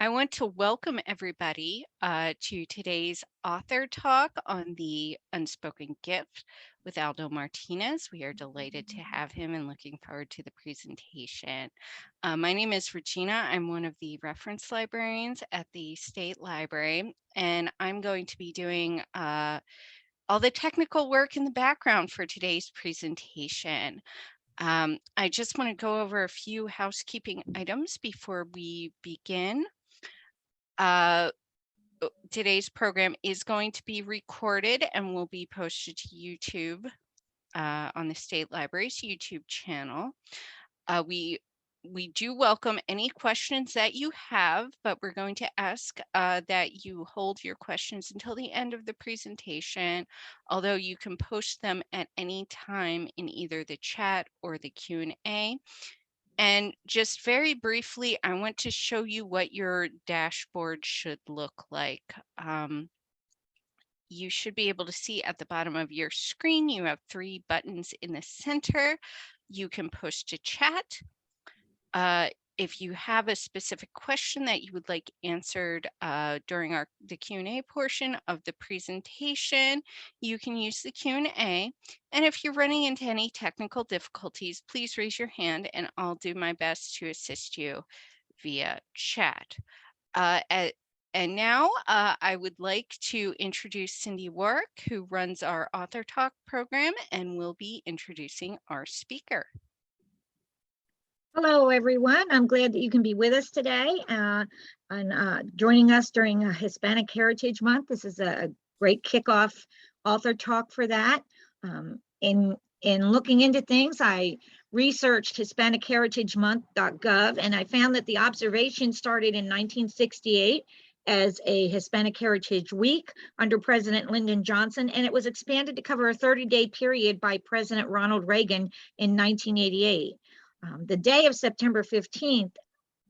I want to welcome everybody to today's author talk on the Unspoken Gift with Aldo Martinez. We are delighted to have him and looking forward to the presentation. My name is Regina. I'm one of the reference librarians at the State Library, and I'm going to be doing all the technical work in the background for today's presentation. I just want to go over a few housekeeping items before we begin. Uh, Today's program is going to be recorded and will be posted to YouTube on the State Library's YouTube channel. We do welcome any questions that you have, but we're going to ask that you hold your questions until the end of the presentation, although you can post them at any time in either the chat or the Q&A. And just very briefly, I want to show you what your dashboard should look like. You should be able to see at the bottom of your screen, you have 3 buttons in the center. You can post a chat. If you have a specific question that you would like answered during the Q&A portion of the presentation, you can use the Q&A. And if you're running into any technical difficulties, please raise your hand and I'll do my best to assist you via chat. And now I would like to introduce Cindy Warwick, who runs our Author Talk program and will be introducing our speaker. Hello, everyone. I'm glad that you can be with us today and joining us during Hispanic Heritage Month. This is a great kickoff author talk for that. In looking into things, I researched HispanicHeritageMonth.gov, and I found that the observation started in 1968 as a Hispanic Heritage Week under President Lyndon Johnson, and it was expanded to cover a 30-day period by President Ronald Reagan in 1988. The day of September 15th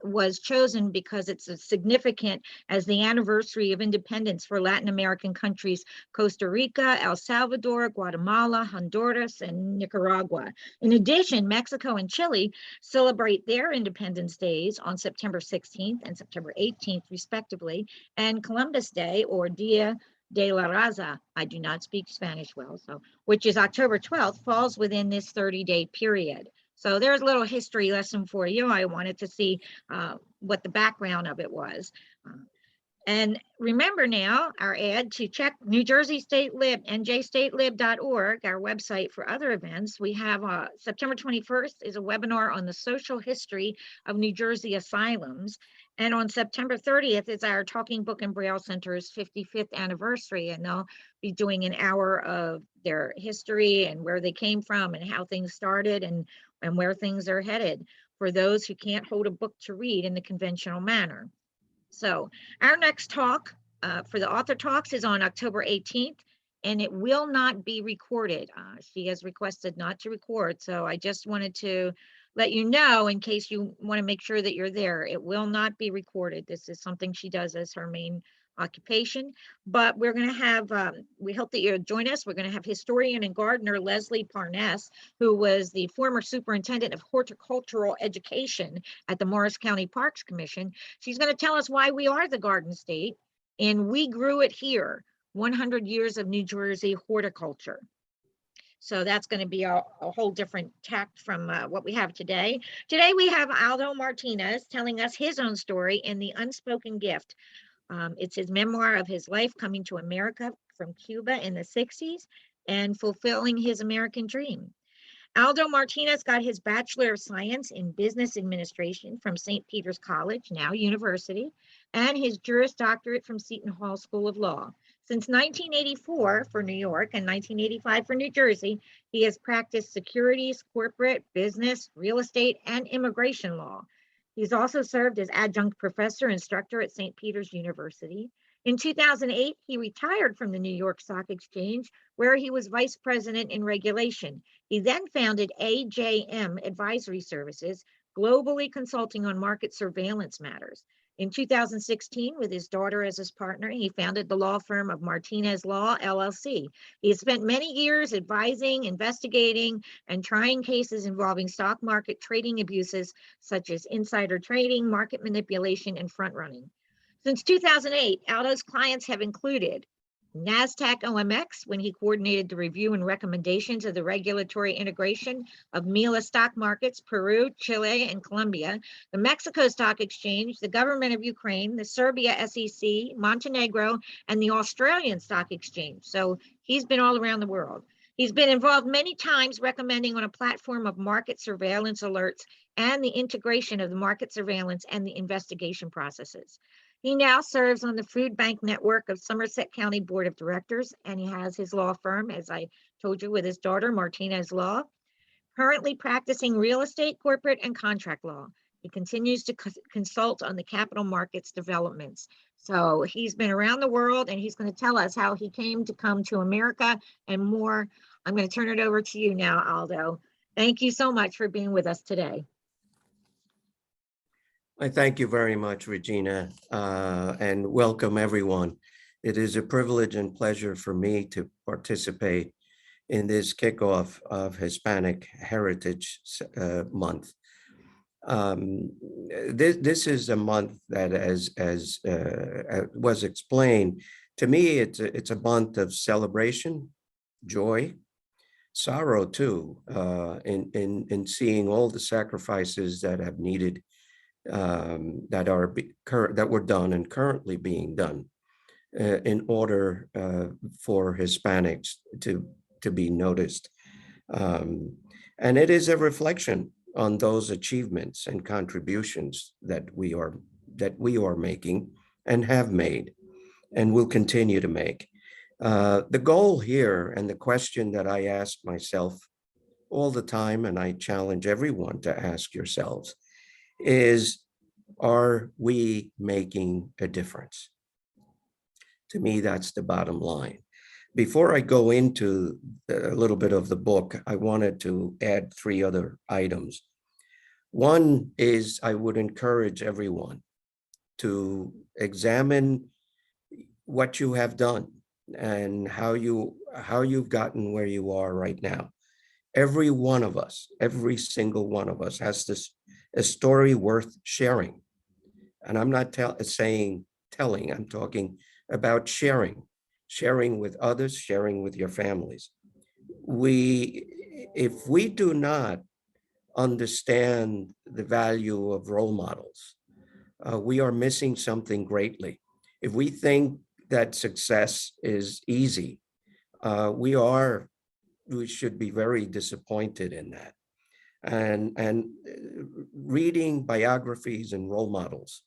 was chosen because it's as significant as the anniversary of independence for Latin American countries Costa Rica, El Salvador, Guatemala, Honduras, and Nicaragua. In addition, Mexico and Chile celebrate their independence days on September 16th and September 18th, respectively, and Columbus Day, or Dia de la Raza, I do not speak Spanish well, which is October 12th, falls within this 30-day period. So there's a little history lesson for you. I wanted to see what the background of it was. And remember now, our ad to check New Jersey State Lib, njstatelib.org, our website for other events. We have September 21st is a webinar on the social history of New Jersey asylums. And on September 30th is our Talking Book and Braille Center's 55th anniversary. And they'll be doing an hour of their history and where they came from and how things started and where things are headed for those who can't hold a book to read in the conventional manner. So our next talk for the author talks is on October 18th, and it will not be recorded. She has requested not to record, so I just wanted to let you know in case you want to make sure that you're there. It will not be recorded. This is something she does as her main occupation, but we're going to have, we hope that you'll join us. We're going to have historian and gardener Leslie Parness, who was the former superintendent of horticultural education at the Morris County Parks Commission. She's going to tell us why we are the Garden State, and we grew it here, 100 years of New Jersey horticulture. So that's going to be a whole different tact from what we have today. Today we have Aldo Martinez telling us his own story in The Unspoken Gift. It's his memoir of his life coming to America from Cuba in the 60s and fulfilling his American dream. Aldo Martinez got his Bachelor of Science in Business Administration from St. Peter's College, now University, and his Juris Doctorate from Seton Hall School of Law. Since 1984 for New York and 1985 for New Jersey, he has practiced securities, corporate, business, real estate, and immigration law. He's also served as adjunct professor instructor at St. Peter's University. In 2008, he retired from the New York Stock Exchange, where he was vice president in regulation. He then founded AJM Advisory Services, globally consulting on market surveillance matters. In 2016, with his daughter as his partner, he founded the law firm of Martinez Law, LLC. He has spent many years advising, investigating, and trying cases involving stock market trading abuses such as insider trading, market manipulation, and front running. Since 2008, Aldo's clients have included NASDAQ OMX, when he coordinated the review and recommendations of the regulatory integration of MILA stock markets, Peru, Chile, and Colombia, the Mexico Stock Exchange, the government of Ukraine, the Serbia SEC, Montenegro, and the Australian Stock Exchange. So he's been all around the world. He's been involved many times recommending on a platform of market surveillance alerts and the integration of the market surveillance and the investigation processes. He now serves on the Food Bank Network of Somerset County Board of Directors, and he has his law firm, as I told you, with his daughter, Martinez Law, currently practicing real estate, corporate, and contract law. He continues to consult on the capital markets developments. So he's been around the world, and he's going to tell us how he came to come to America and more. I'm going to turn it over to you now, Aldo. Thank you so much for being with us today. I thank you very much, Regina, and welcome everyone. It is a privilege and pleasure for me to participate in this kickoff of Hispanic Heritage Month. This is a month that, as was explained, to me, it's a month of celebration, joy, sorrow too, in seeing all the sacrifices that have needed that were done and currently being done in order for Hispanics to be noticed. And it is a reflection on those achievements and contributions that we are making and have made and will continue to make. The goal here, and the question that I ask myself all the time, and I challenge everyone to ask yourselves, is, are we making a difference? To me, that's the bottom line. Before I go into a little bit of the book, I wanted to add 3 other items. One is, I would encourage everyone to examine what you have done and how you've gotten where you are right now. Every one of us, every single one of us has a story worth sharing. And I'm not saying telling, I'm talking about sharing with others, sharing with your families. If we do not understand the value of role models, we are missing something greatly. If we think that success is easy, we should be very disappointed in that. And reading biographies and role models,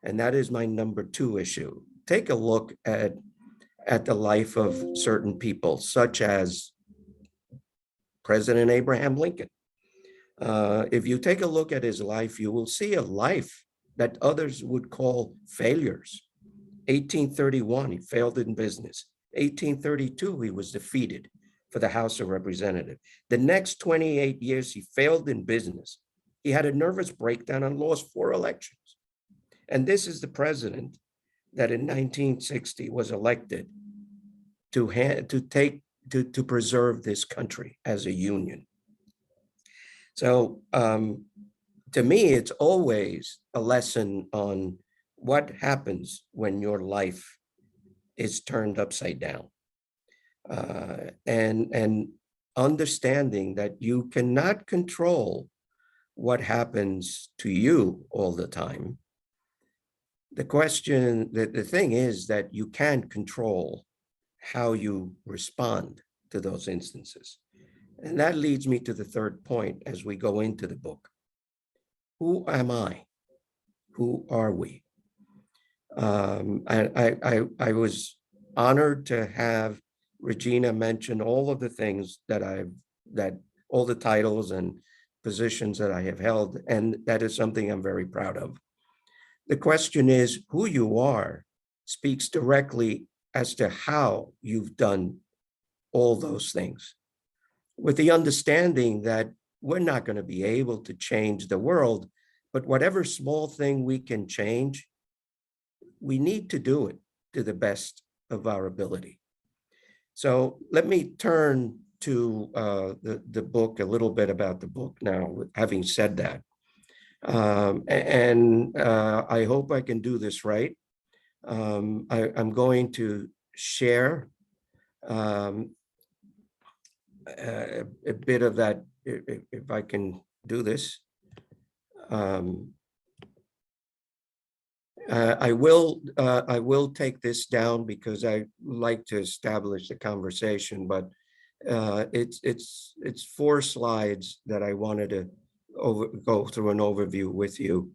and that is my number 2 issue. Take a look at the life of certain people, such as President Abraham Lincoln. If you take a look at his life, you will see a life that others would call failures. 1831, he failed in business. 1832, he was defeated for the House of Representatives. The next 28 years, he failed in business. He had a nervous breakdown and lost 4 elections. And this is the president that in 1960 was elected to preserve this country as a union. So to me, it's always a lesson on what happens when your life is turned upside down. And understanding that you cannot control what happens to you all the time. The thing is that you can control how you respond to those instances. And that leads me to the 3rd point as we go into the book. Who am I? Who are we? I was honored to have Regina mention all of the things that all the titles and positions that I have held, and that is something I'm very proud of. The question is, who you are speaks directly as to how you've done all those things, with the understanding that we're not going to be able to change the world, but whatever small thing we can change, we need to do it to the best of our ability. So let me turn to the book, a little bit about the book now, having said that. I hope I can do this right. I'm going to share um, a bit of that, if I can do this. Um, I will take this down because I like to establish the conversation, but it's 4 slides that I wanted to go through an overview with you.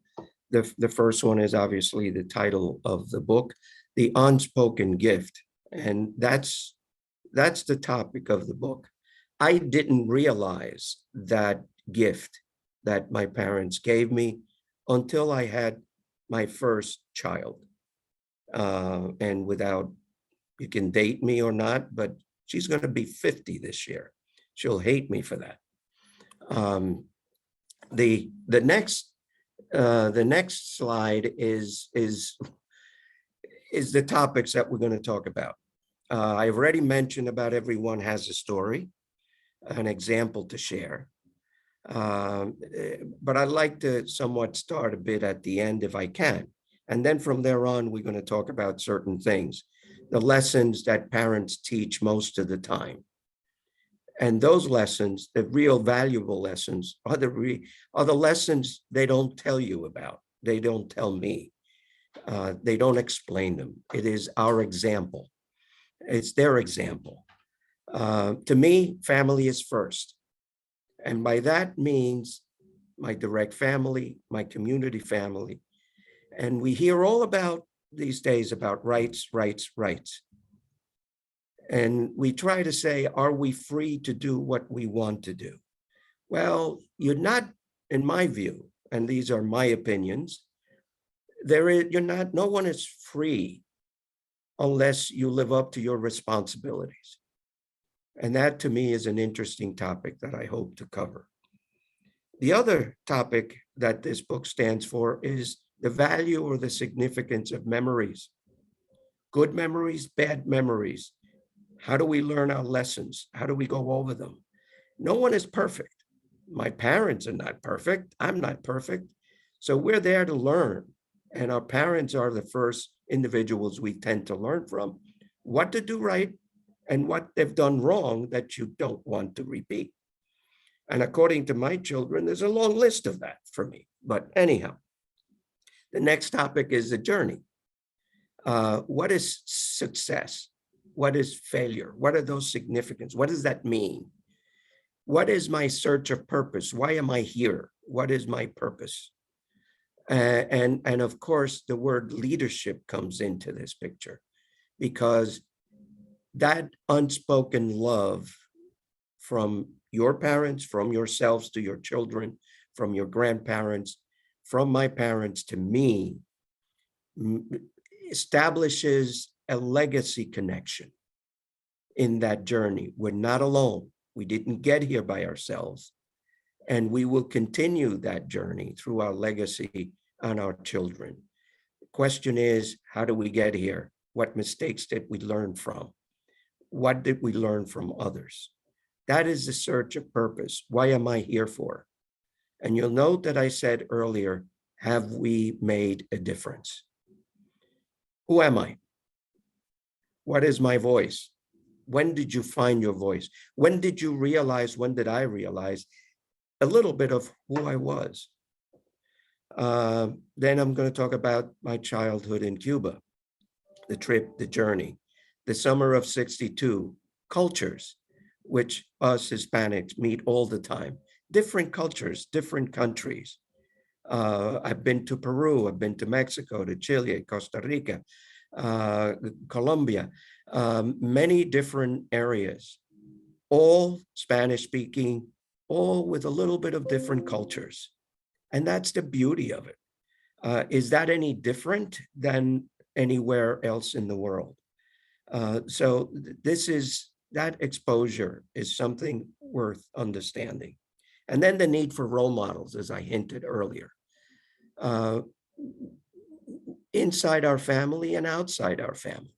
The first one is obviously the title of the book, The Unspoken Gift, and that's the topic of the book. I didn't realize that gift that my parents gave me until I had my first child. And without, you can date me or not, but she's going to be 50 this year. She'll hate me for that. The next slide is the topics that we're going to talk about. I've already mentioned about everyone has a story, an example to share. But I'd like to somewhat start a bit at the end if I can. And then from there on, we're going to talk about certain things, the lessons that parents teach most of the time. And those lessons, the real valuable lessons, are the lessons they don't tell you about. They don't tell me. They don't explain them. It is our example. It's their example. To me, family is first. And by that means my direct family, my community family. And we hear all about these days about rights, rights, rights. And we try to say, are we free to do what we want to do? Well, you're not, in my view, and these are my opinions, you're not, no one is free unless you live up to your responsibilities. And that to me is an interesting topic that I hope to cover. The other topic that this book stands for is the value or the significance of memories. Good memories, bad memories. How do we learn our lessons? How do we go over them? No one is perfect. My parents are not perfect. I'm not perfect. So we're there to learn. And our parents are the first individuals we tend to learn from what to do right and what they've done wrong that you don't want to repeat. And according to my children, there's a long list of that for me. But anyhow, the next topic is the journey. What is success? What is failure? What are those significance? What does that mean? What is my search of purpose? Why am I here? What is my purpose? And of course, the word leadership comes into this picture, because that unspoken love from your parents, from yourselves to your children, from your grandparents, from my parents to me, establishes a legacy connection in that journey. We're not alone. We didn't get here by ourselves. And we will continue that journey through our legacy on our children. The question is, how do we get here? What mistakes did we learn from? What did we learn from others? That is the search of purpose. Why am I here for? And you'll note that I said earlier, have we made a difference? Who am I? What is my voice? When did you find your voice? When did you realize, when did I realize a little bit of who I was? Then I'm going to talk about my childhood in Cuba, the trip, the journey, the summer of '62, cultures, which us Hispanics meet all the time, different cultures, different countries. I've been to Peru, I've been to Mexico, to Chile, Costa Rica, Colombia, many different areas, all Spanish speaking, all with a little bit of different cultures. And that's the beauty of it. Is that any different than anywhere else in the world? So that exposure is something worth understanding. And then the need for role models, as I hinted earlier, inside our family and outside our family.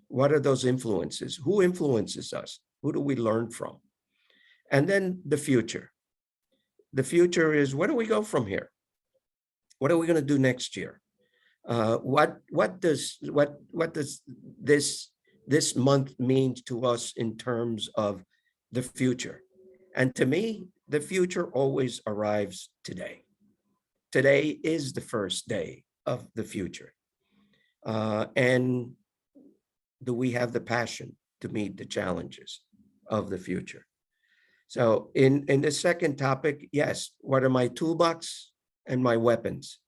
What are those influences? Who influences us? Who do we learn from? And then the future. The future is, where do we go from here? What are we going to do next year? What does this month mean to us in terms of the future? And to me, the future always arrives today. Today is the first day of the future. And do we have the passion to meet the challenges of the future? So in the second topic, yes, what are my toolbox and my weapons?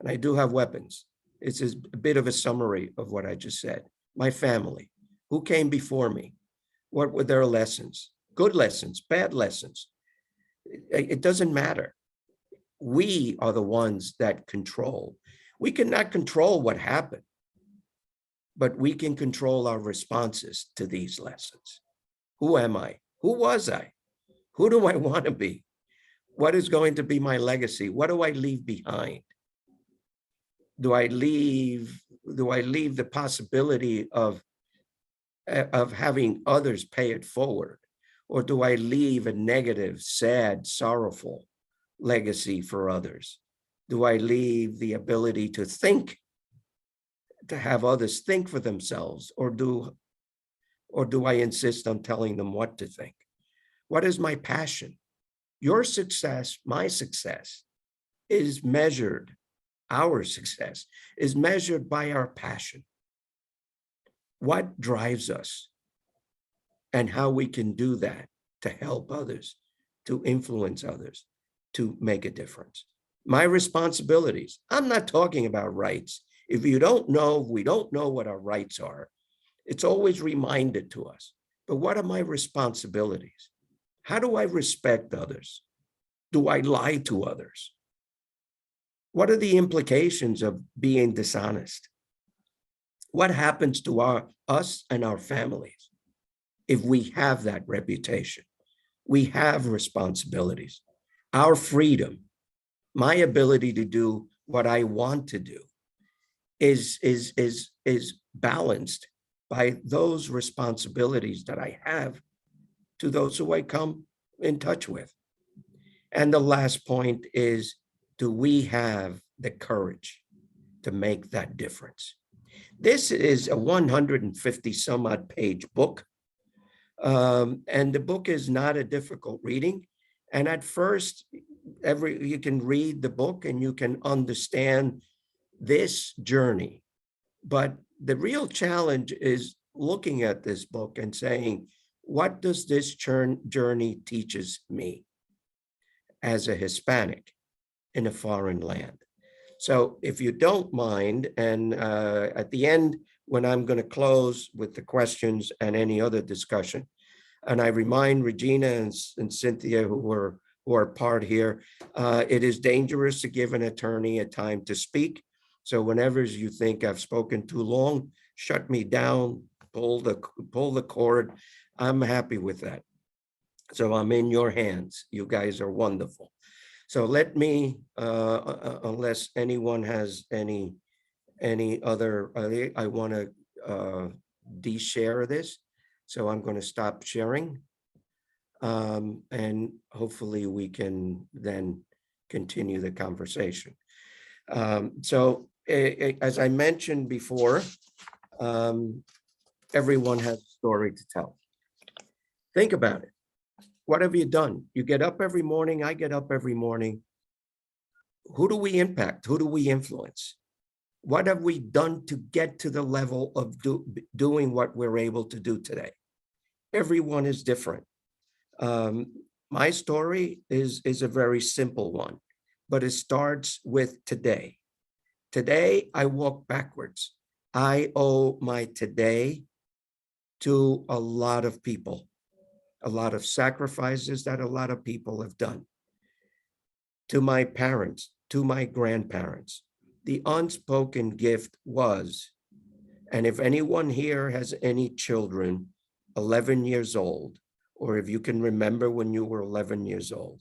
And I do have weapons. It's a bit of a summary of what I just said. My family, who came before me? What were their lessons? Good lessons, bad lessons. It doesn't matter. We are the ones that control. We cannot control what happened, but we can control our responses to these lessons. Who am I? Who was I? Who do I want to be? What is going to be my legacy? What do I leave behind? Do I leave the possibility of having others pay it forward? Or do I leave a negative, sad, sorrowful legacy for others? Do I leave the ability to think, to have others think for themselves? Or do I insist on telling them what to think? What is my passion? Your success, my success, is measured, our success is measured by our passion. What drives us and how we can do that to help others, to influence others, to make a difference. My responsibilities, I'm not talking about rights. If we don't know what our rights are, it's always reminded to us. But what are my responsibilities? How do I respect others? Do I lie to others? What are the implications of being dishonest? What happens to us and our families if we have that reputation? We have responsibilities. Our freedom, my ability to do what I want to do is balanced by those responsibilities that I have to those who I come in touch with. And the last point is, do we have the courage to make that difference? This is a 150 some odd page book. And the book is not a difficult reading. And at first, you can read the book and you can understand this journey. But the real challenge is looking at this book and saying, what does this journey teaches me as a Hispanic in a foreign land? So if you don't mind, and at the end, when I'm going to close with the questions and any other discussion, and I remind Regina and Cynthia, who are part here, it is dangerous to give an attorney a time to speak. So whenever you think I've spoken too long, shut me down, pull the cord. I'm happy with that. So I'm in your hands. You guys are wonderful. So let me, unless anyone has any other, I want to de-share this. So I'm going to stop sharing. And hopefully we can then continue the conversation. So as I mentioned before, everyone has a story to tell. Think about it. What have you done? You get up every morning. I get up every morning. Who do we impact? Who do we influence? What have we done to get to the level of doing what we're able to do today? Everyone is different. My story is a very simple one, but it starts with today. Today, I walk backwards. I owe my today to a lot of people, a lot of sacrifices that a lot of people have done. To my parents, to my grandparents, the unspoken gift was, and if anyone here has any children 11 years old, or if you can remember when you were 11 years old,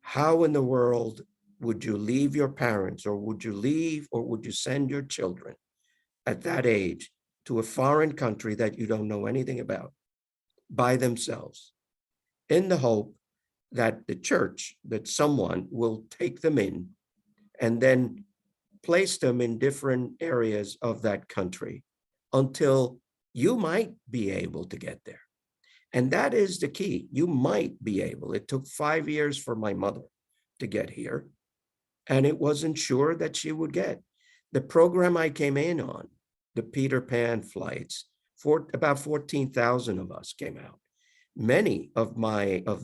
how in the world would you leave your parents, or would you send your children at that age to a foreign country that you don't know anything about by themselves, in the hope that the church, that someone will take them in and then place them in different areas of that country until you might be able to get there. And that is the key. You might be able. It took 5 years for my mother to get here, and it wasn't sure that she would get. The program I came in on, the Peter Pan flights, for about 14,000 of us came out. Many of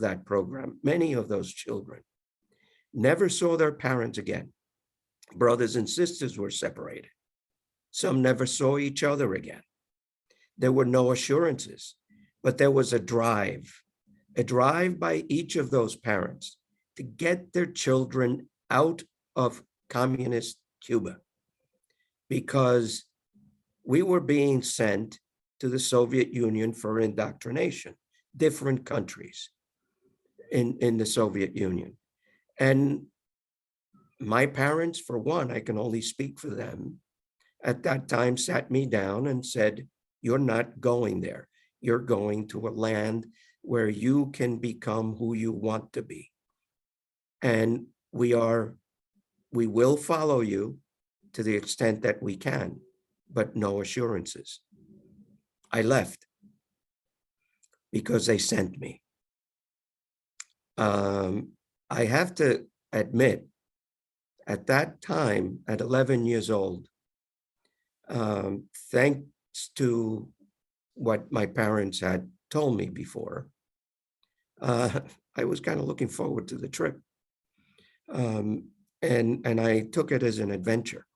that program, many of those children never saw their parents again. Brothers and sisters were separated. Some never saw each other again. There were no assurances, but there was a drive by each of those parents to get their children out of communist Cuba, because we were being sent to the Soviet Union for indoctrination, different countries in the Soviet Union. And my parents, for one, I can only speak for them, at that time sat me down and said, you're not going there. You're going to a land where you can become who you want to be. And we will follow you to the extent that we can, but no assurances. I left because they sent me. I have to admit, at that time, at 11 years old, thanks to what my parents had told me before, I was kind of looking forward to the trip. And I took it as an adventure.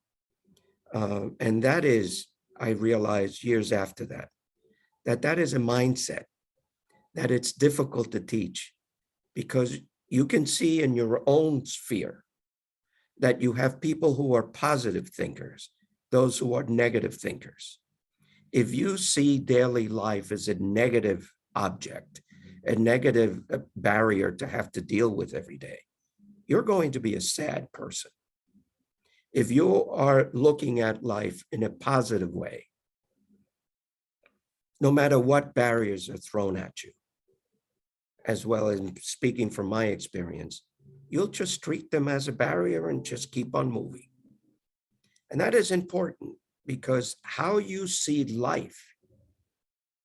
And that is, I realized years after that is a mindset that it's difficult to teach, because you can see in your own sphere that you have people who are positive thinkers, those who are negative thinkers. If you see daily life as a negative object, a negative barrier to have to deal with every day, you're going to be a sad person. If you are looking at life in a positive way, no matter what barriers are thrown at you, as well as speaking from my experience, you'll just treat them as a barrier and just keep on moving. And that is important, because how you see life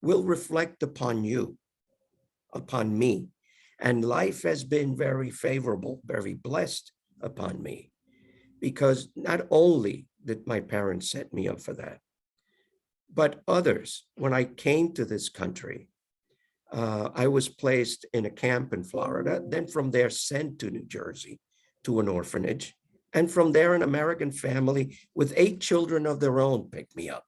will reflect upon you, upon me. And life has been very favorable, very blessed upon me, because not only did my parents set me up for that, but others. When I came to this country, I was placed in a camp in Florida, then from there sent to New Jersey to an orphanage. And from there, an American family with 8 children of their own picked me up.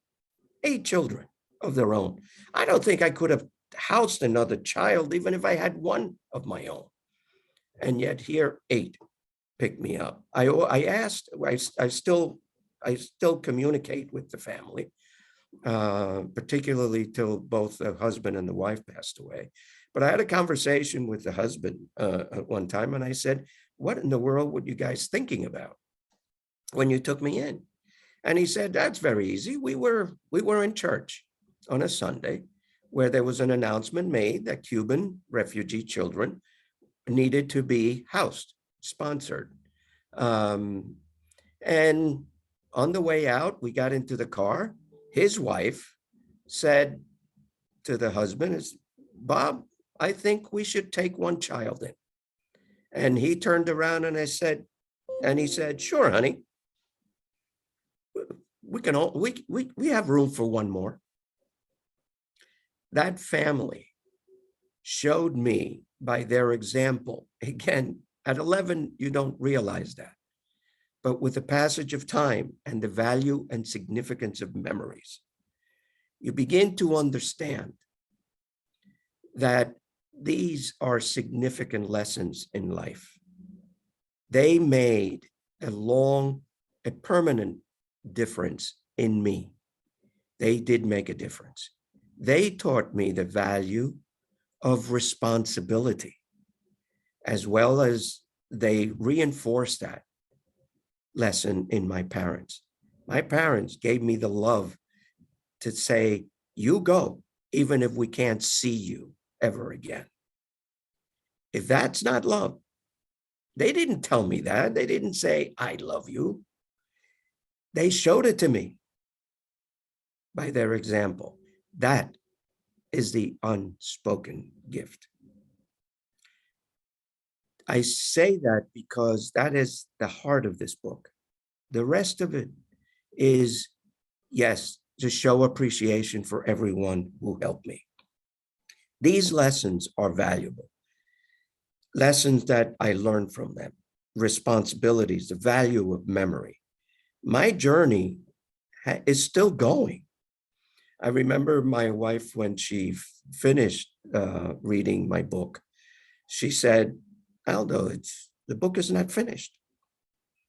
8 children of their own. I don't think I could have housed another child, even if I had one of my own. And yet here, 8 picked me up. I asked, I still communicate with the family, particularly till both the husband and the wife passed away. But I had a conversation with the husband at one time, and I said, what in the world were you guys thinking about when you took me in? And he said, that's very easy. We were in church on a Sunday where there was an announcement made that Cuban refugee children needed to be housed, sponsored. And on the way out, we got into the car. His wife said to the husband, Bob, I think we should take one child in. And he turned around and he said, sure, honey, we have room for one more. That family showed me by their example. Again, at 11, you don't realize that. But with the passage of time and the value and significance of memories, you begin to understand that these are significant lessons in life. They made a permanent difference in me. They did make a difference. They taught me the value of responsibility, as well as they reinforced that lesson in my parents. My parents gave me the love to say, you go, even if we can't see you ever again. If that's not love, they didn't tell me that. They didn't say, I love you. They showed it to me by their example. That is the unspoken gift. I say that because that is the heart of this book. The rest of it is, yes, to show appreciation for everyone who helped me. These lessons are valuable. Lessons that I learned from them, responsibilities, the value of memory. My journey is still going. I remember my wife, when she finished reading my book, she said, Aldo, the book is not finished.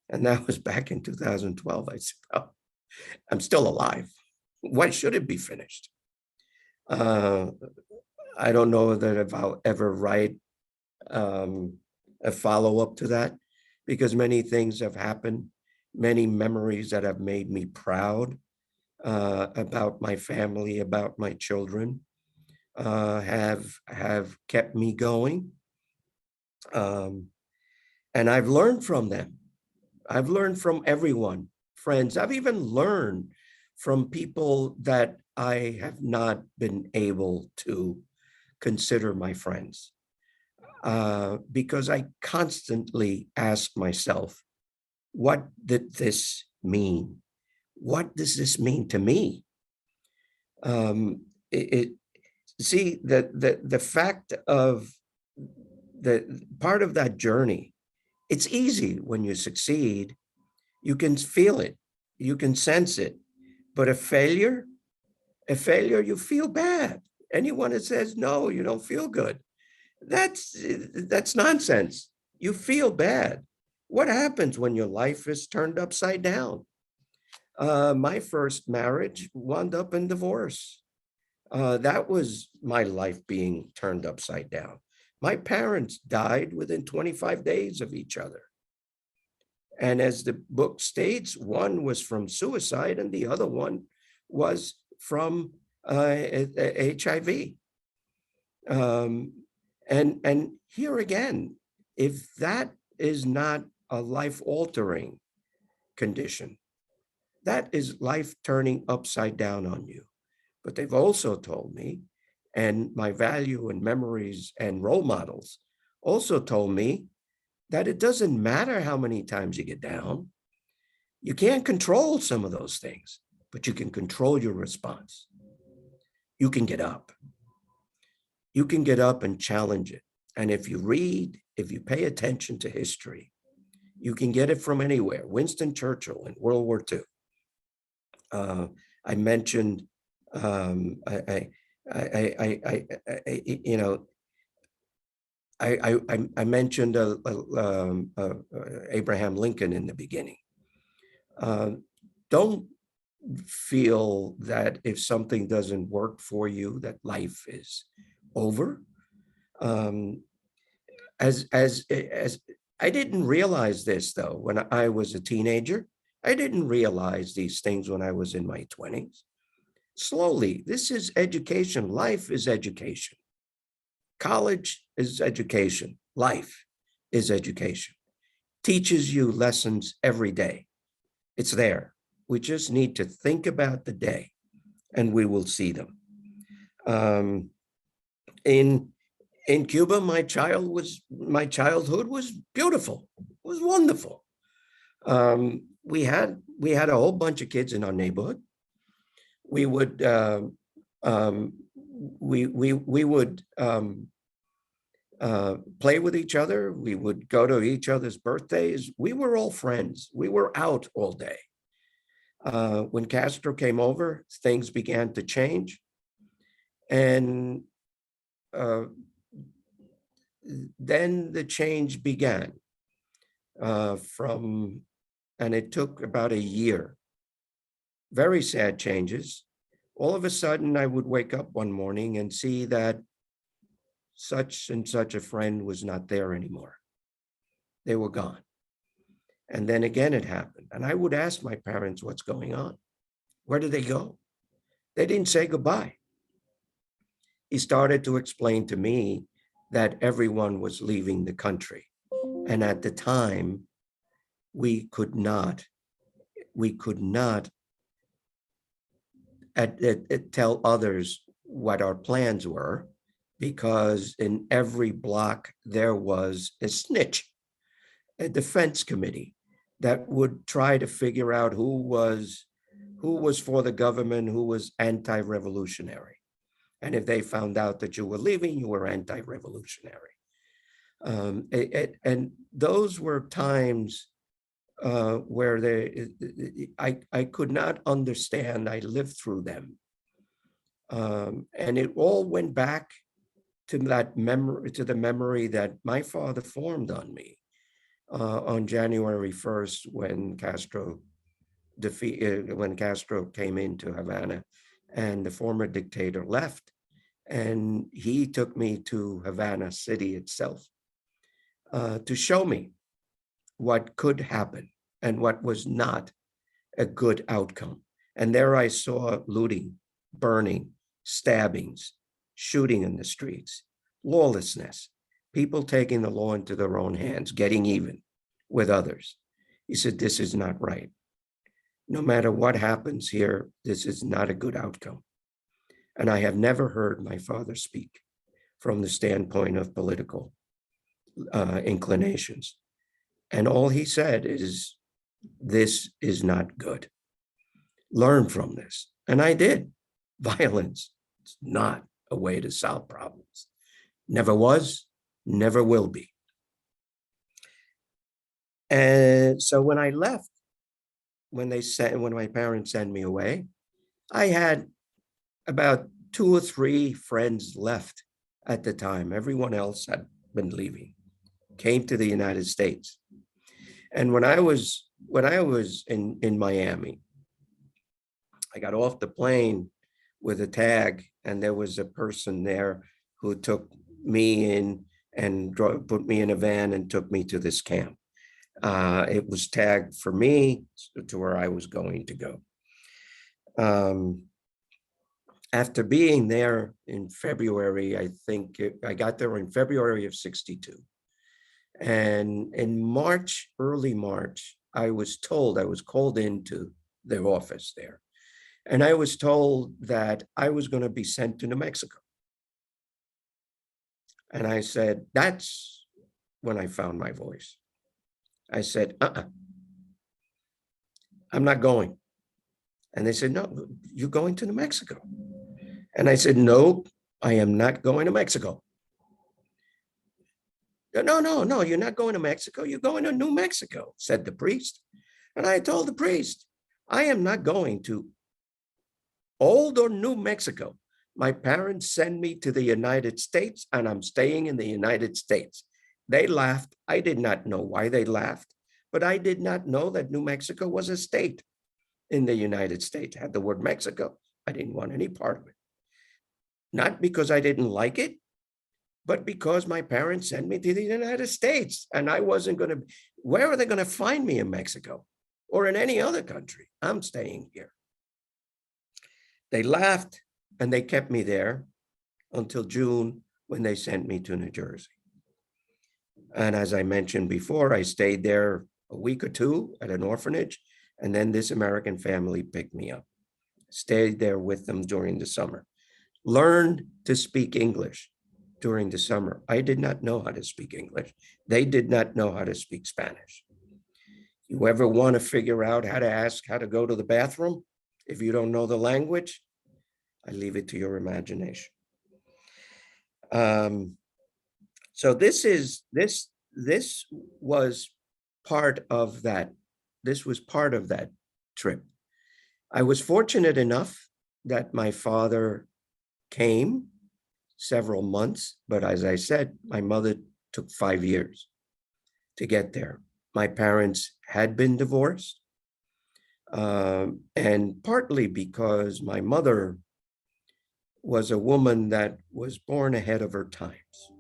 And that was back in 2012. I said, oh, I'm still alive. Why should it be finished? I don't know that if I'll ever write a follow-up to that, because many things have happened, many memories that have made me proud about my family, about my children, have kept me going. And I've learned from them. I've learned from everyone, friends. I've even learned from people that I have not been able to consider my friends, because I constantly ask myself, what did this mean? What does this mean to me? See, the fact of the part of that journey, it's easy when you succeed. You can feel it, you can sense it. But a failure, you feel bad. Anyone that says no, you don't feel good, that's nonsense. You feel bad. What happens when your life is turned upside down? My first marriage wound up in divorce. That was my life being turned upside down. My parents died within 25 days of each other. And as the book states, one was from suicide and the other one was from HIV. And here again, if that is not a life-altering condition, that is life turning upside down on you. But they've also told me, and my value and memories and role models also told me, that it doesn't matter how many times you get down. You can't control some of those things, but you can control your response. You can get up. You can get up and challenge it. And if you read, if you pay attention to history, you can get it from anywhere. Winston Churchill in World War II. I mentioned, you know, I mentioned Abraham Lincoln in the beginning. Don't feel that if something doesn't work for you, that life is over. As I didn't realize this though when I was a teenager. I didn't realize these things when I was in my 20s. Slowly, this is education. Life is education. College is education. Life is education. Teaches you lessons every day. It's there. We just need to think about the day and we will see them. In Cuba, my childhood was beautiful. It was wonderful. We had a whole bunch of kids in our neighborhood. We would play with each other. We would go to each other's birthdays. We were all friends. We were out all day. When Castro came over, things began to change. And then the change began and it took about a year. Very sad changes. All of a sudden, I would wake up one morning and see that such and such a friend was not there anymore. They were gone. And then again, it happened. And I would ask my parents, what's going on? Where did they go? They didn't say goodbye. He started to explain to me that everyone was leaving the country. And at the time, we could not we could not tell others what our plans were, because in every block there was a snitch, a defense committee that would try to figure out who was for the government, who was anti-revolutionary. And if they found out that you were leaving, you were anti-revolutionary. And those were times where I could not understand. I lived through them. And it all went back to that memory, to the memory that my father formed on me on January 1st, when Castro came into Havana and the former dictator left. And he took me to Havana city itself to show me what could happen and what was not a good outcome. And there I saw looting, burning, stabbings, shooting in the streets, lawlessness, people taking the law into their own hands, getting even with others. He said, this is not right. No matter what happens here, this is not a good outcome. And I have never heard my father speak from the standpoint of political inclinations. And all he said is, this is not good. Learn from this. And I did. Violence is not a way to solve problems. Never was, never will be. And so when I left, when my parents sent me away, I had about 2 or 3 friends left at the time. Everyone else had been leaving, came to the United States. And when I was in Miami, I got off the plane with a tag, and there was a person there who took me in and put me in a van and took me to this camp. It was tagged for me to where I was going to go. After being there in February, I got there in February of '62. And in March, early March, I was called into their office there. And I was told that I was going to be sent to New Mexico. And I said, that's when I found my voice. I said, I'm not going. And they said, no, you're going to New Mexico. And I said, no, I am not going to Mexico. No, you're not going to Mexico. You're going to New Mexico, said the priest. And I told the priest, I am not going to Old or New Mexico. My parents sent me to the United States, and I'm staying in the United States. They laughed. I did not know why they laughed, but I did not know that New Mexico was a state in the United States. It had the word Mexico. I didn't want any part of it. Not because I didn't like it, but because my parents sent me to the United States, and I wasn't going to, where are they going to find me in Mexico or in any other country? I'm staying here. They laughed, and they kept me there until June, when they sent me to New Jersey. And as I mentioned before, I stayed there a week or 2 at an orphanage, and then this American family picked me up. Stayed there with them during the summer. Learned to speak English during the summer. I did not know how to speak English. They did not know how to speak Spanish. You ever want to figure out how to ask how to go to the bathroom? If you don't know the language, I leave it to your imagination. So this was part of that. This was part of that trip. I was fortunate enough that my father came several months, but as I said, my mother took 5 years to get there. My parents had been divorced, and partly because my mother was a woman that was born ahead of her times.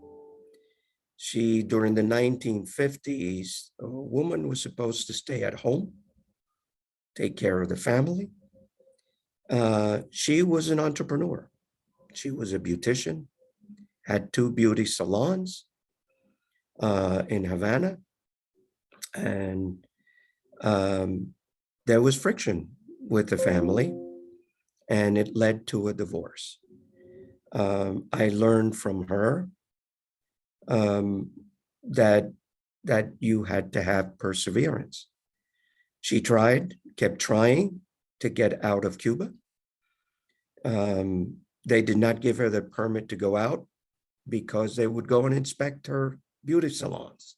She, during the 1950s, a woman was supposed to stay at home, take care of the family. She was an entrepreneur. She was a beautician, had 2 beauty salons in Havana. And there was friction with the family, and it led to a divorce. I learned from her um, that you had to have perseverance. She kept trying to get out of Cuba. They did not give her the permit to go out because they would go and inspect her beauty salons.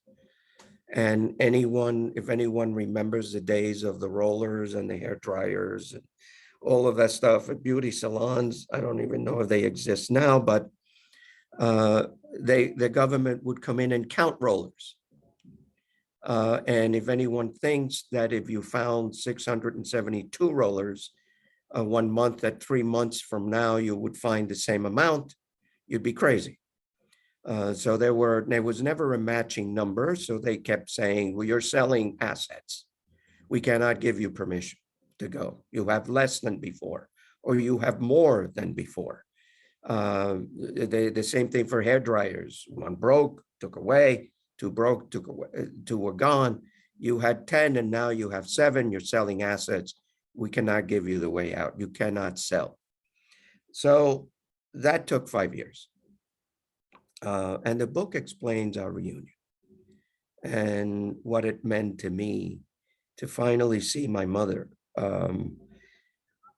And if anyone remembers the days of the rollers and the hair dryers and all of that stuff at beauty salons, I don't even know if they exist now, but the government would come in and count rollers. And if anyone thinks that if you found 672 rollers 1 month, that 3 months from now you would find the same amount, you'd be crazy. So there was never a matching number. So they kept saying, well, you're selling assets. We cannot give you permission to go. You have less than before, or you have more than before. The same thing for hair dryers. One broke, took away, two broke, took away, two were gone. You had 10 and now you have 7, you're selling assets. We cannot give you the way out. You cannot sell. So that took 5 years. And the book explains our reunion and what it meant to me to finally see my mother.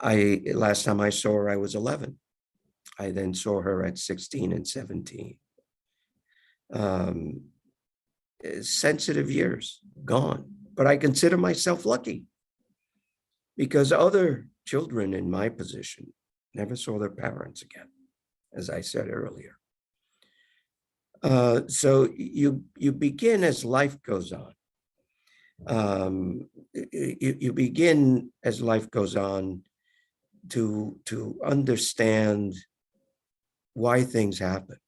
Last time I saw her, I was 11. I then saw her at 16 and 17. Sensitive years, gone. But I consider myself lucky because other children in my position never saw their parents again, as I said earlier. So you begin as life goes on. You begin as life goes on to understand why things happen,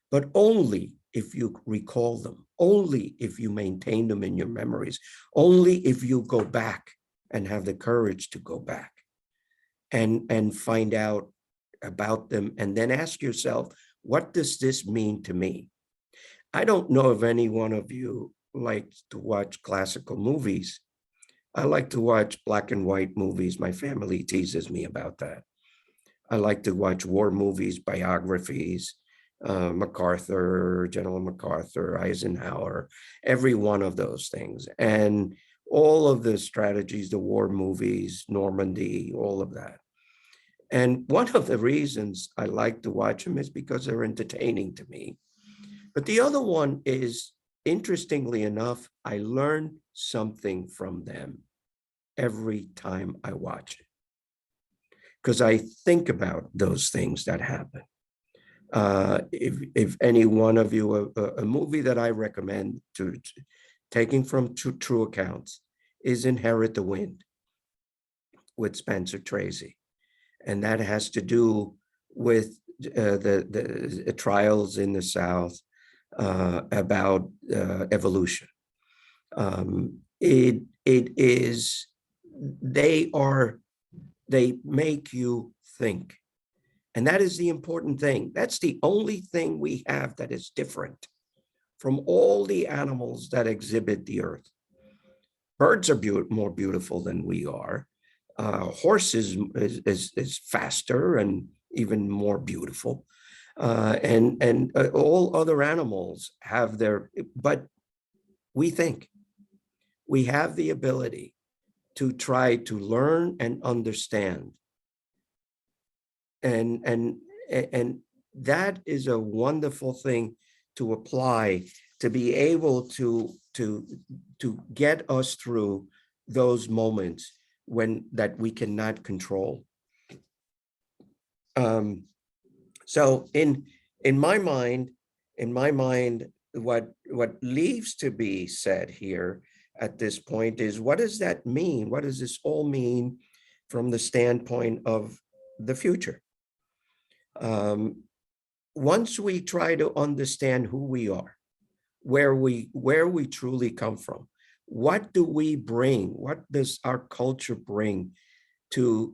but only if you recall them, only if you maintain them in your memories, only if you go back and have the courage to go back and find out about them, and then ask yourself, what does this mean to me? I don't know if any one of you likes to watch classical movies. I like to watch black and white movies. My family teases me about that. I like to watch war movies, biographies, MacArthur, General MacArthur, Eisenhower, every one of those things. And all of the strategies, the war movies, Normandy, all of that. And one of the reasons I like to watch them is because they're entertaining to me. But the other one is, interestingly enough, I learn something from them every time I watch it, because I think about those things that happen. If any one of you, a movie that I recommend taking from true accounts is Inherit the Wind with Spencer Tracy. And that has to do with the trials in the South about evolution. It is, they make you think. And that is the important thing. That's the only thing we have that is different from all the animals that exhibit the earth. Birds are more beautiful than we are. Horses is faster and even more beautiful. And all other animals have but we think. We have the ability to try to learn and understand. And that is a wonderful thing to apply, to be able to get us through those moments that we cannot control. So in my mind, what leaves to be said here at this point is, what does that mean? What does this all mean from the standpoint of the future? Once we try to understand who we are, where we truly come from, what do we bring? What does our culture bring to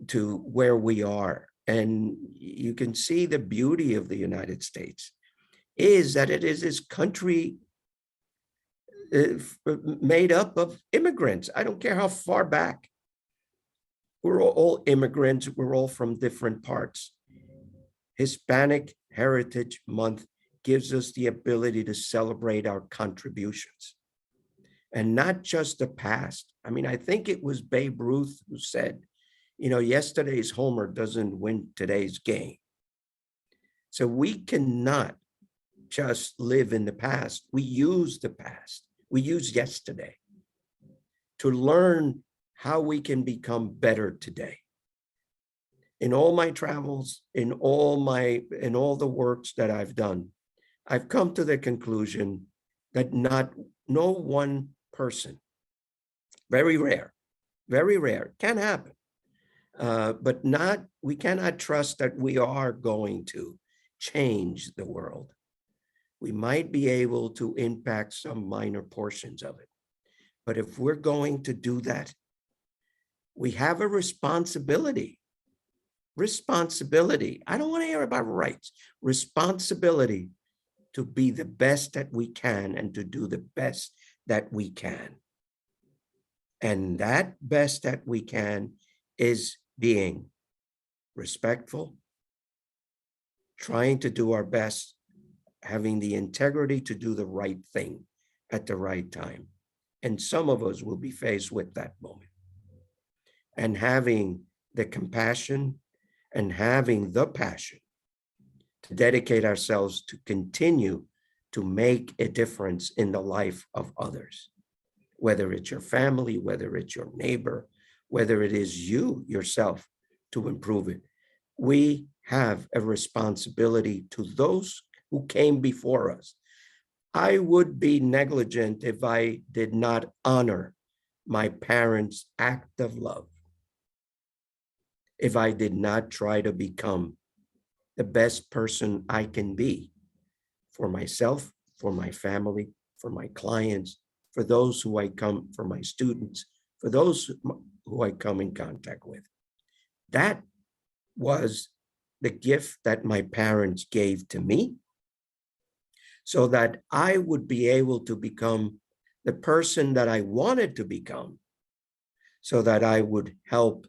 where we are? And you can see the beauty of the United States is that it is this country made up of immigrants. I don't care how far back We're all immigrants. We're all from different parts. Hispanic Heritage Month gives us the ability to celebrate our contributions and not just the past. I mean, I think it was Babe Ruth who said, yesterday's homer doesn't win today's game. So we cannot just live in the past. We use the past. We use yesterday to learn how we can become better today. In all my travels, in all the works that I've done, I've come to the conclusion that no one person, very rare, can happen. But we cannot trust that we are going to change the world. We might be able to impact some minor portions of it. But if we're going to do that, we have a responsibility. I don't want to hear about rights. Responsibility to be the best that we can and to do the best that we can. And that best that we can is being respectful, trying to do our best, having the integrity to do the right thing at the right time. And some of us will be faced with that moment. And having the compassion and having the passion to dedicate ourselves to continue to make a difference in the life of others, whether it's your family, whether it's your neighbor, whether it is you yourself, to improve it. We have a responsibility to those who came before us. I would be negligent if I did not honor my parents' act of love, if I did not try to become the best person I can be for myself, for my family, for my clients, for those who for my students, for those who I come in contact with. That was the gift that my parents gave to me so that I would be able to become the person that I wanted to become, so that I would help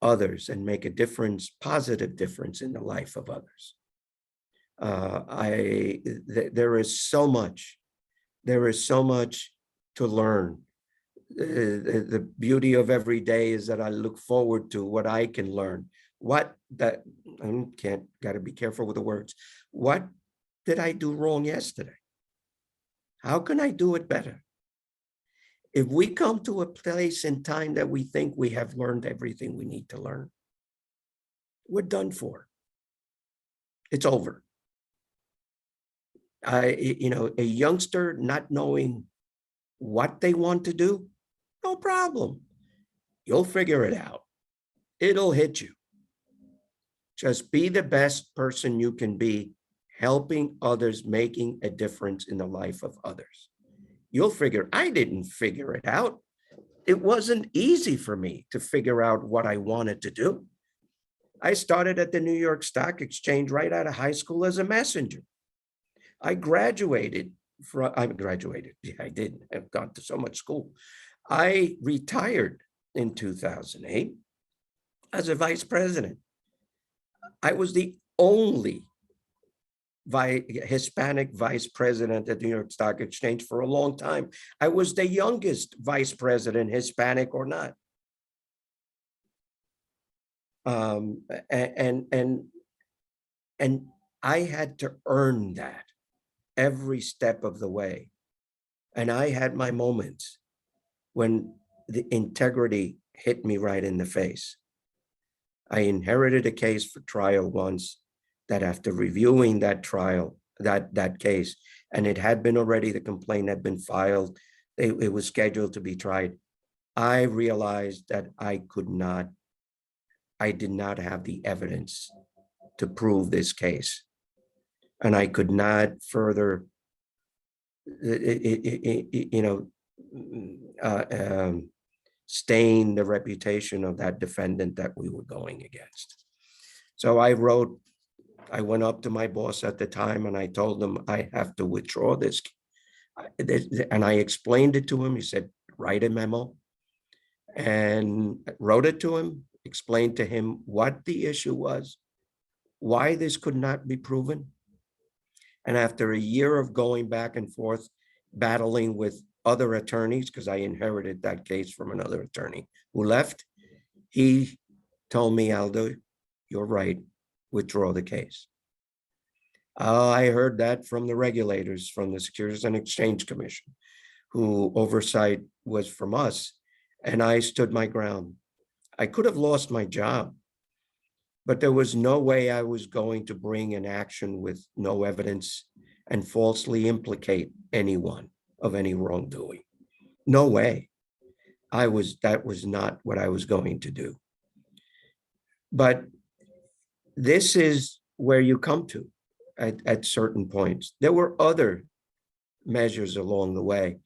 others and make a difference, positive difference in the life of others. There is so much to learn. The beauty of every day is that I look forward to what I can learn. Got to be careful with the words. What did I do wrong yesterday? How can I do it better? If we come to a place in time that we think we have learned everything we need to learn, we're done for. It's over. A youngster not knowing what they want to do, no problem. You'll figure it out. It'll hit you. Just be the best person you can be, helping others, making a difference in the life of others. I didn't figure it out. It wasn't easy for me to figure out what I wanted to do. I started at the New York Stock Exchange right out of high school as a messenger. I graduated. Yeah, I did. I've gone to so much school. I retired in 2008 as a vice president. I was the only Hispanic vice president at the New York Stock Exchange for a long time. I was the youngest vice president, Hispanic or not. And I had to earn that every step of the way. And I had my moments when the integrity hit me right in the face. I inherited a case for trial once that after reviewing that trial, that case, and it had been already, the complaint had been filed, it was scheduled to be tried. I realized that I did not have the evidence to prove this case. And I could not further, stain the reputation of that defendant that we were going against. So I went up to my boss at the time and I told him I have to withdraw this. And I explained it to him. He said, write a memo. and wrote it to him, explained to him what the issue was, why this could not be proven. And after a year of going back and forth, battling with other attorneys, because I inherited that case from another attorney who left, he told me, Aldo, you're right, withdraw the case. I heard that from the regulators, from the Securities and Exchange Commission, who oversight was from us, and I stood my ground. I could have lost my job, but there was no way I was going to bring an action with no evidence and falsely implicate anyone of any wrongdoing. No way. That was not what I was going to do. But this is where you come to at certain points. There were other measures along the way,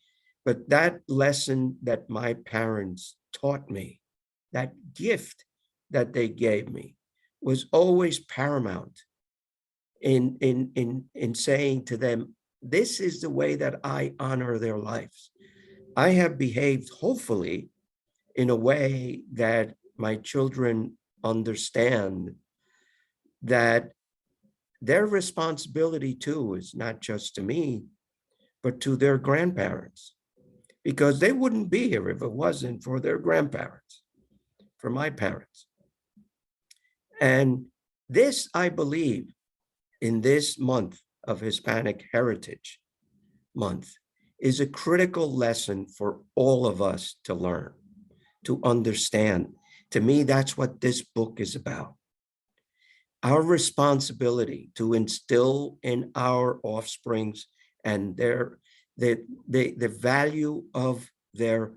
but that lesson that my parents taught me, that gift that they gave me, was always paramount in saying to them, this is the way that I honor their lives. I have behaved, hopefully, in a way that my children understand that their responsibility too is not just to me, but to their grandparents, because they wouldn't be here if it wasn't for their grandparents, for my parents. And this, I believe, in this month of Hispanic Heritage Month, is a critical lesson for all of us to learn, to understand. To me, that's what this book is about. Our responsibility to instill in our offsprings and the value of their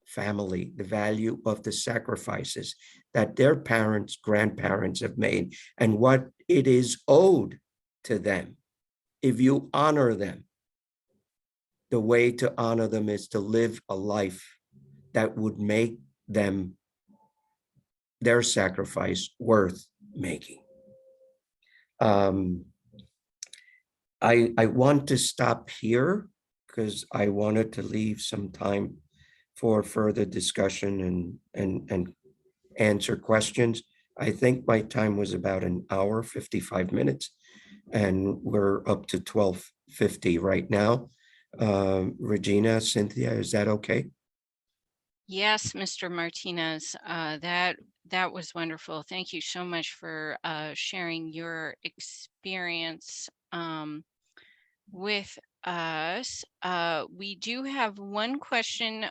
family, the value of the sacrifices that their parents, grandparents have made, and what it is owed to them. If you honor them, the way to honor them is to live a life that would make them, their sacrifice, worth making. I want to stop here because I wanted to leave some time for further discussion and answer questions. I think my time was about an hour, 55 minutes, and we're up to 12:50 right now. Regina, Cynthia, is that okay? Yes, Mr. Martinez, that was wonderful. Thank you so much for sharing your experience with us. We do have one question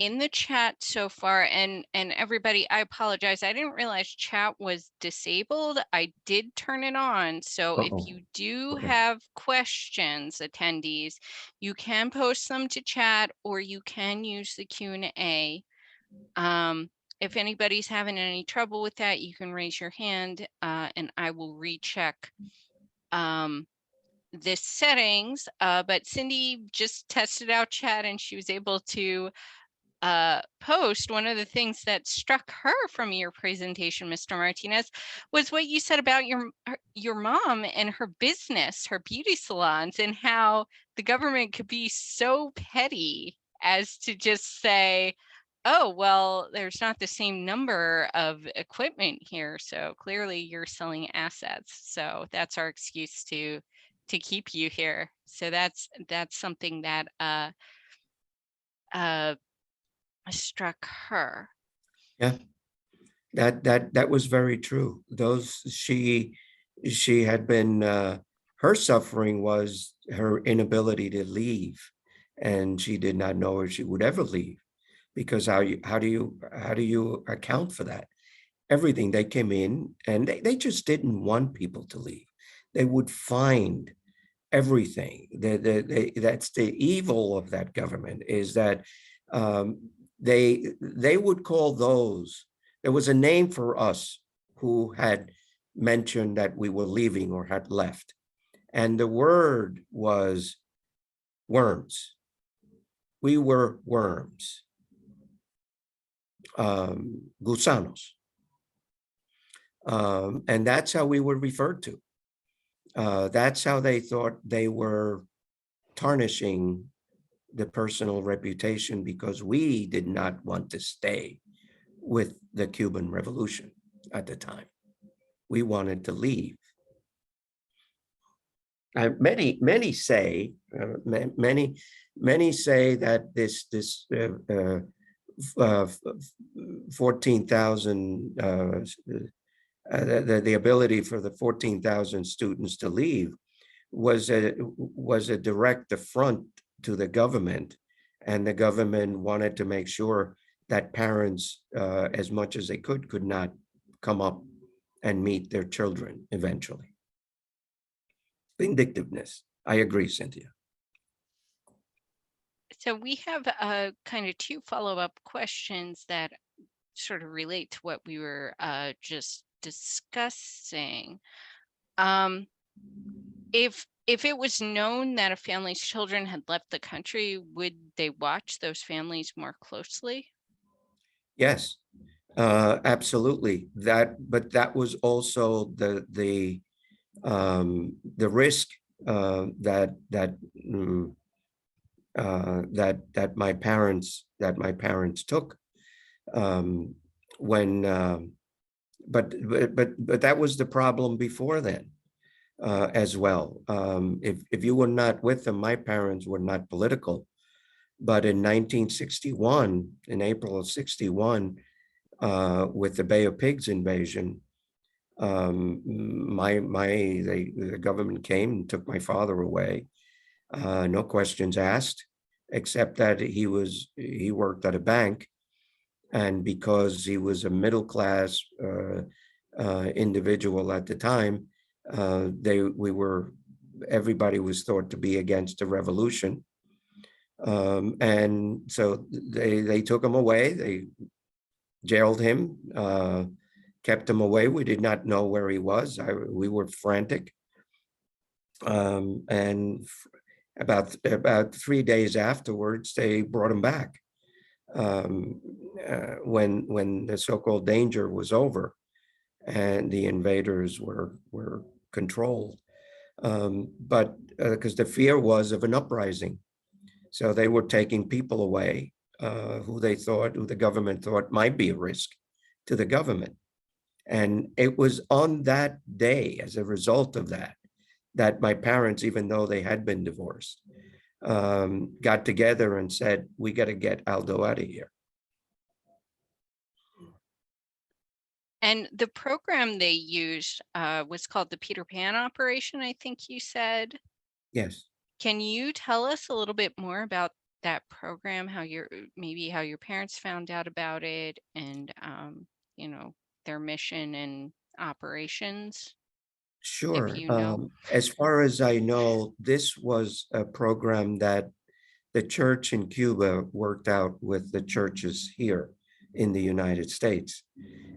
in the chat so far, and everybody, I apologize. I didn't realize chat was disabled. I did turn it on. So if Uh-oh. you do Okay. have questions, attendees, you can post them to chat or you can use the Q&A. If anybody's having any trouble with that, you can raise your hand and I will recheck the settings. But Cindy just tested out chat and she was able to post. One of the things that struck her from your presentation, Mr. Martinez, was what you said about your mom and her business, her beauty salons, and how the government could be so petty as to just say, oh, well, there's not the same number of equipment here, so clearly you're selling assets. So that's our excuse to keep you here. So that's something that struck her. Yeah, that was very true. She had been her suffering was her inability to leave, and she did not know if she would ever leave, because how do you account for that? Everything, they came in and they just didn't want people to leave. They would find everything. That's the evil of that government, is that they would call those. There was a name for us who had mentioned that we were leaving or had left, and the word was worms. We were worms, gusanos, and that's how we were referred to. That's how they thought they were tarnishing the personal reputation because we did not want to stay with the Cuban Revolution at the time. We wanted to leave. Many say, many say that this 14,000 the ability for the 14,000 students to leave was a direct affront to the government, and the government wanted to make sure that parents, as much as they could not come up and meet their children eventually. Vindictiveness. I agree, Cynthia. So we have kind of two follow-up questions that sort of relate to what we were just discussing. If it was known that a family's children had left the country, would they watch those families more closely? Yes, absolutely. But that was also the risk that my parents took when but that was the problem before then as well. If you were not with them, my parents were not political, but in 1961, in April of 61, with the Bay of Pigs invasion, the government came and took my father away, no questions asked, except that he worked at a bank, and because he was a middle class individual at the time, everybody was thought to be against the revolution, and so they took him away. They jailed him. Kept him away. We did not know where he was. We were frantic. And about 3 days afterwards, they brought him back. When the so-called danger was over and the invaders were controlled. But because the fear was of an uprising. So they were taking people away who the government thought might be a risk to the government. And it was on that day, as a result of that, that my parents, even though they had been divorced, got together and said, we got to get Aldo out of here. And the program they used was called the Peter Pan operation, I think you said. Yes. Can you tell us a little bit more about that program, how your parents found out about it, and their mission and operations, if Sure. you know? As far as I know, this was a program that the church in Cuba worked out with the churches here in the United States.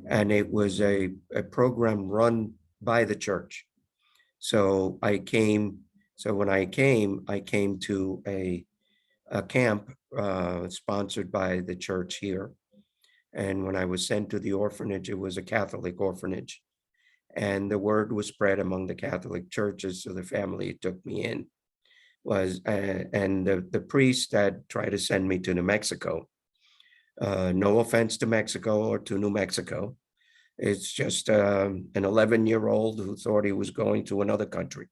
And it was a program run by the church. So when I came to a camp sponsored by the church here. And when I was sent to the orphanage, it was a Catholic orphanage. And the word was spread among the Catholic churches. So the family took me in and the priest that tried to send me to New Mexico, no offense to Mexico or to New Mexico. It's just an 11-year-old who thought he was going to another country.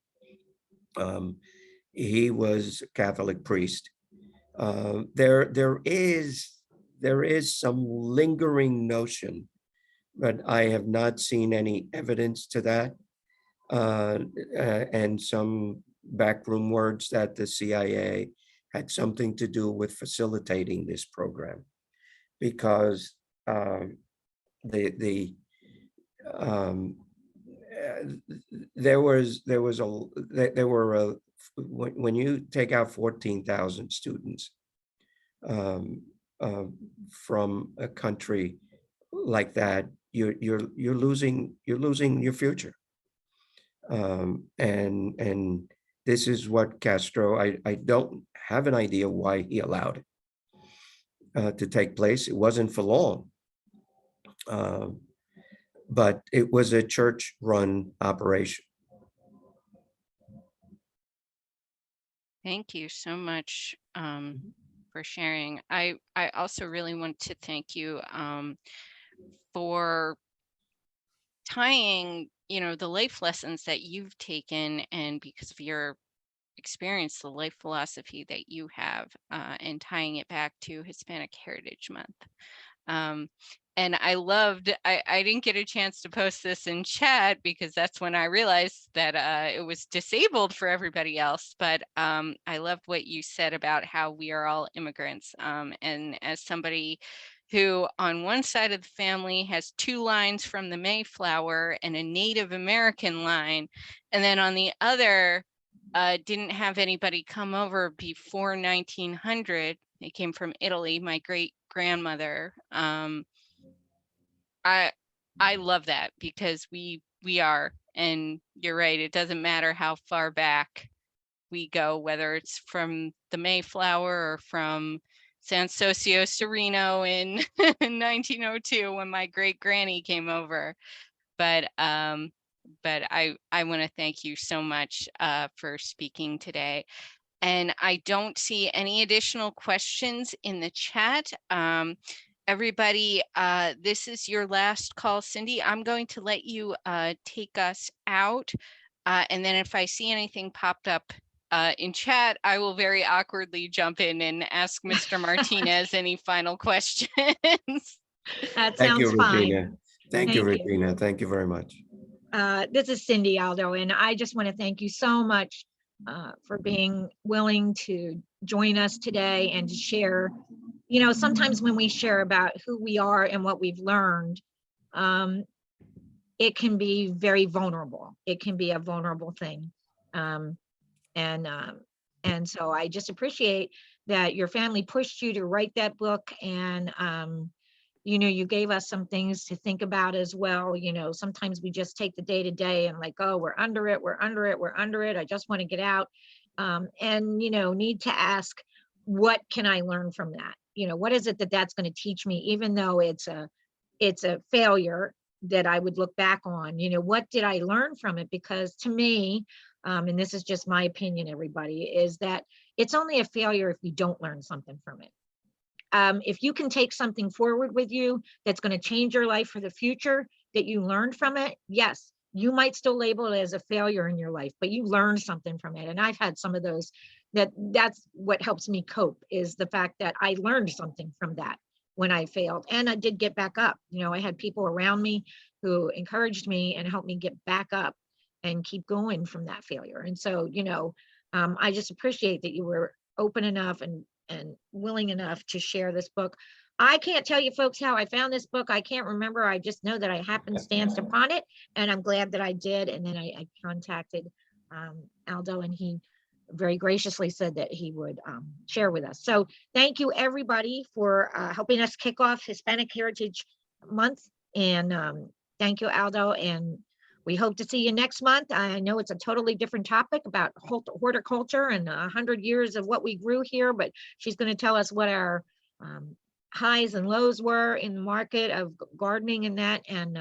He was a Catholic priest. There is some lingering notion, but I have not seen any evidence to that, and some backroom words that the CIA had something to do with facilitating this program, because when you take out 14,000 students from a country like that, you're losing your future. And this is what Castro, I don't have an idea why he allowed it to take place. It wasn't for long. But it was a church-run operation. Thank you so much for sharing. I also really want to thank you for tying, the life lessons that you've taken, and because of your experience, the life philosophy that you have, and tying it back to Hispanic Heritage Month. And I didn't get a chance to post this in chat because that's when I realized that it was disabled for everybody else. But I loved what you said about how we are all immigrants. And as somebody who on one side of the family has 2 lines from the Mayflower and a Native American line, and then on the other, didn't have anybody come over before 1900. They came from Italy, my great grandmother. I love that because we are, and you're right, it doesn't matter how far back we go, whether it's from the Mayflower or from San Socio Sereno in 1902 when my great granny came over. But I want to thank you so much for speaking today. And I don't see any additional questions in the chat. Everybody, this is your last call. Cindy, I'm going to let you take us out. And then if I see anything popped up in chat, I will very awkwardly jump in and ask Mr. Martinez any final questions. That Thank you, sounds fine. Regina. Thank you, Thank you. Regina. Thank you very much. This is Cindy, Aldo, and I just want to thank you so much for being willing to join us today and to share. Sometimes when we share about who we are and what we've learned, it can be very vulnerable. It can be a vulnerable thing. And so I just appreciate that your family pushed you to write that book, and you gave us some things to think about as well. Sometimes we just take the day to day and like, oh, we're under it. I just want to get out. And need to ask, what can I learn from that? What is it that's going to teach me, even though it's a failure that I would look back on? What did I learn from it? Because to me, and this is just my opinion, everybody, is that it's only a failure if you don't learn something from it. If you can take something forward with you that's going to change your life for the future, that you learned from it, yes, you might still label it as a failure in your life, but you learned something from it. And I've had some of those. That's what helps me cope, is the fact that I learned something from that when I failed, and I did get back up. I had people around me who encouraged me and helped me get back up and keep going from that failure. And so, I just appreciate that you were open enough and willing enough to share this book. I can't tell you folks how I found this book. I can't remember. I just know that I happenstanced upon it, and I'm glad that I did. And then I contacted Aldo, and he very graciously said that he would share with us. So thank you, everybody, for helping us kick off Hispanic Heritage Month. And thank you, Aldo. And we hope to see you next month. I know it's a totally different topic about horticulture and 100 years of what we grew here, but she's going to tell us what our highs and lows were in the market of gardening and that. And,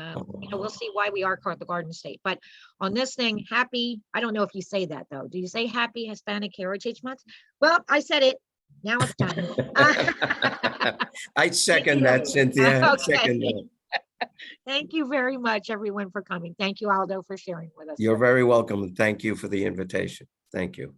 we'll see why we are called the Garden State. But on this thing, happy, I don't know if you say that though. Do you say happy Hispanic Heritage Month? Well, I said it. Now it's done. I second that, Cynthia. Okay. Second that. Thank you very much, everyone, for coming. Thank you, Aldo, for sharing with us. You're very welcome. And thank you for the invitation. Thank you.